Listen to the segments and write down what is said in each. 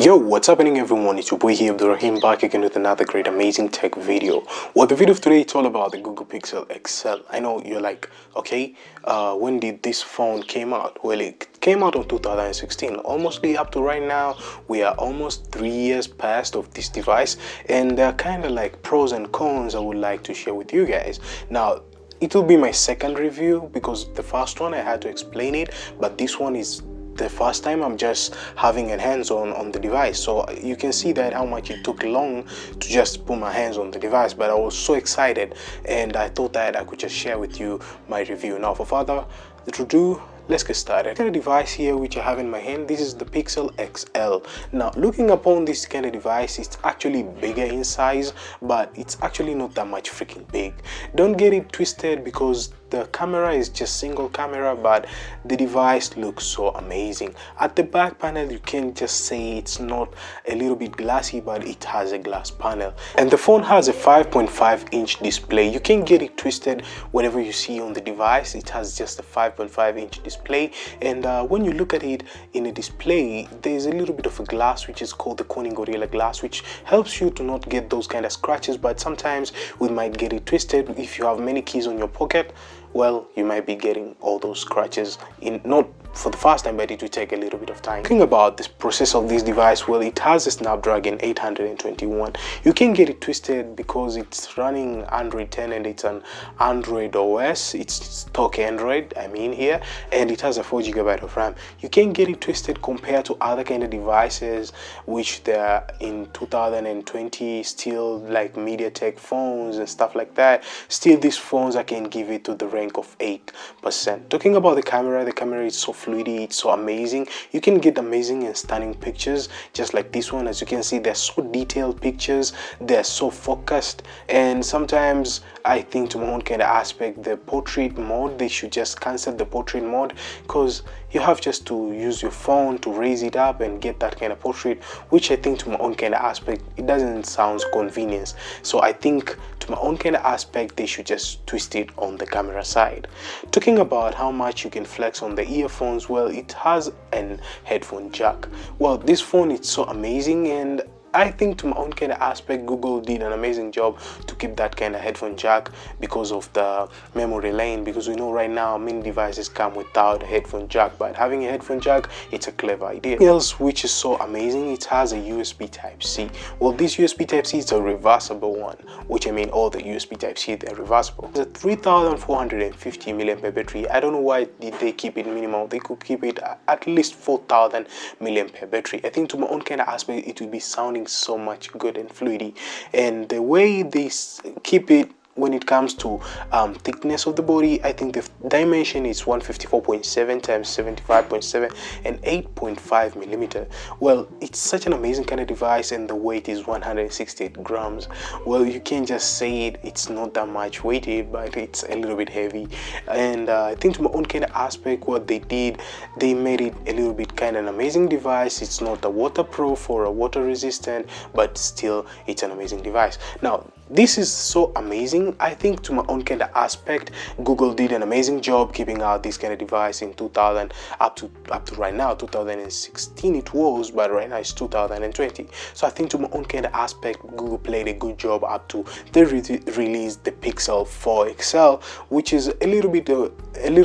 Yo, what's happening everyone? It's your boy here, Abdurrahim, back again with another great amazing tech video. Well, the video of today it's all about the Google Pixel XL. I know you're like, okay, when did this phone came out? Well, it came out in 2016. Almost up to right now, we are almost 3 years past of this device, and there are kind of like pros and cons I would like to share with you guys. Now, it will be my second review because the first one I had to explain it, but this one is the first time I'm just having a hands-on on the device, so you can see that how much it took long to just put my hands on the device. But I was so excited and I thought that I could just share with you my review. Now, for further ado, let's get started. The device here which I have in my hand, this is the Pixel XL. Now, looking upon this kind of device, it's actually bigger in size, but it's actually not that much freaking big. Don't get it twisted because the camera is just single camera, but the device looks so amazing. At the back panel, you can just say it's not a little bit glassy, but it has a glass panel. And the phone has a 5.5-inch display. You can get it twisted whenever you see on the device. It has just a 5.5-inch display. And when you look at it in a display, there's a little bit of a glass which is called the Corning Gorilla Glass, which helps you to not get those kind of scratches. But sometimes we might get it twisted if you have many keys on your pocket. Well, you might be getting all those scratches in not for the first time, but it will take a little bit of time. Thinking about this process of this device, well, it has a Snapdragon 821. You can get it twisted because it's running Android 10 and it's an Android OS. It's stock Android, I mean here, and it has a 4 GB of RAM. You can get it twisted compared to other kind of devices which they're in 2020 still like MediaTek phones and stuff like that. Still, these phones I can give it to the rank of 8%. Talking about the camera is so fluidy, it's so amazing. You can get amazing and stunning pictures just like this one. As you can see, they're so detailed pictures, they're so focused. And sometimes I think, to my own kind of aspect, the portrait mode, they should just cancel the portrait mode, because you have just to use your phone to raise it up and get that kind of portrait, which I think, to my own kind of aspect, it doesn't sound convenient. So I think, to my own kind of aspect, they should just twist it on the camera side. Talking about how much you can flex on the earphones, well, it has an headphone jack. Well, this phone is so amazing, and I think, to my own kind of aspect, Google did an amazing job to keep that kind of headphone jack because of the memory lane, because we know right now many devices come without a headphone jack, but having a headphone jack, it's a clever idea. Something else which is so amazing, it has a USB Type-C. Well, this USB Type-C is a reversible one, which I mean all the USB Type-C, they're reversible. It's a 3450 mAh battery. I don't know why did they keep it minimal. They could keep it at least 4000 mAh battery. I think, to my own kind of aspect, it will be sounding so much good and fluidy, and the way they keep it when it comes to thickness of the body, I think the dimension is 154.7 times 75.7 and 8.5 millimeter. Well, it's such an amazing kind of device, and the weight is 168 grams. Well, you can just say it's not that much weighty, but it's a little bit heavy. And I think, to my own kind of aspect, what they did, they made it a little bit kind of an amazing device. It's not a waterproof or a water resistant, but still it's an amazing device. Now, this is so amazing. I think, to my own kind of aspect, Google did an amazing job keeping out this kind of device in 2000 up to right now. 2016 it was, but right now it's 2020. So I think, to my own kind of aspect, Google played a good job up to they released the Pixel 4 XL, which is a little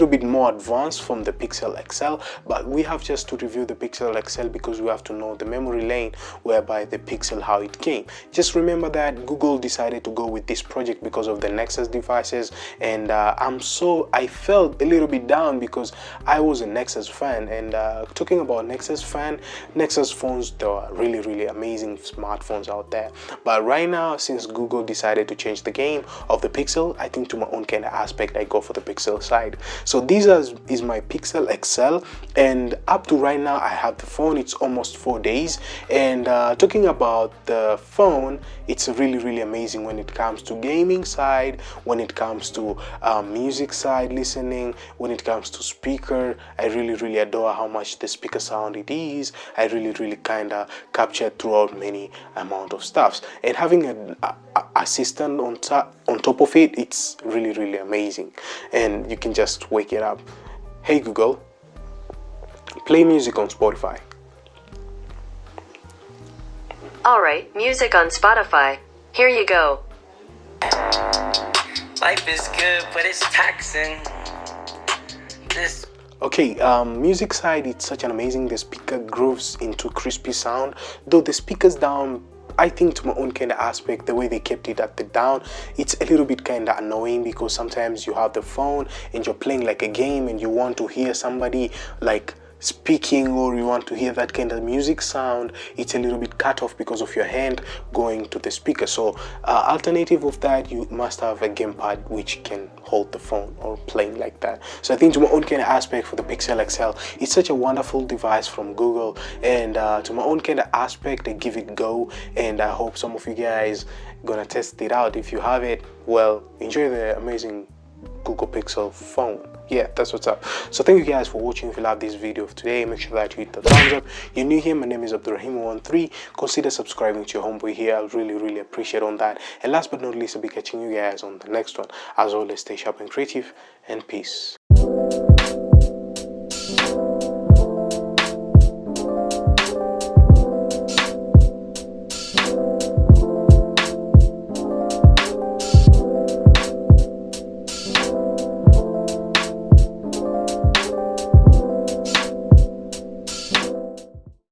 bit more advanced from the Pixel XL. But we have just to review the Pixel XL because we have to know the memory lane whereby the Pixel, how it came. Just remember that Google decided to go with this project because of the Nexus devices, and I felt a little bit down because I was a Nexus fan. And talking about Nexus phones, they are really amazing smartphones out there. But right now, since Google decided to change the game of the Pixel, I think, to my own kind of aspect, I go for the Pixel side. So this is my Pixel XL, and up to right now I have the phone. It's almost 4 days, and talking about the phone, it's really amazing when it comes to gaming side, when it comes to music side, listening, when it comes to speaker. I really adore how much the speaker sound it is. I really kind of captured throughout many amount of stuffs, and having an assistant on top of it, it's really amazing. And you can just wake it up. Hey Google, play music on Spotify. Alright, music on Spotify. Here you go. Life is good, but it's taxing. Okay, music side, it's such an amazing. The speaker grooves into crispy sound, though the speakers down, I think to my own kind of aspect, the way they kept it at the down, it's a little bit kind of annoying, because sometimes you have the phone and you're playing like a game and you want to hear somebody like speaking, or you want to hear that kind of music sound. It's a little bit cut off because of your hand going to the speaker. So alternative of that, you must have a gamepad which can hold the phone or playing like that. So I think to my own kind of aspect for the Pixel XL, it's such a wonderful device from Google, and to my own kind of aspect, I give it go, and I hope some of you guys gonna test it out. If you have it, well, enjoy the amazing Google Pixel phone. Yeah, that's what's up. So thank you guys for watching. If you love this video of today, make sure that you hit the thumbs up. You're new here, my name is Abdurrahim13. Consider subscribing to your homeboy here. I'll really appreciate on that. And last but not least, I'll be catching you guys on the next one. As always, stay sharp and creative, and peace.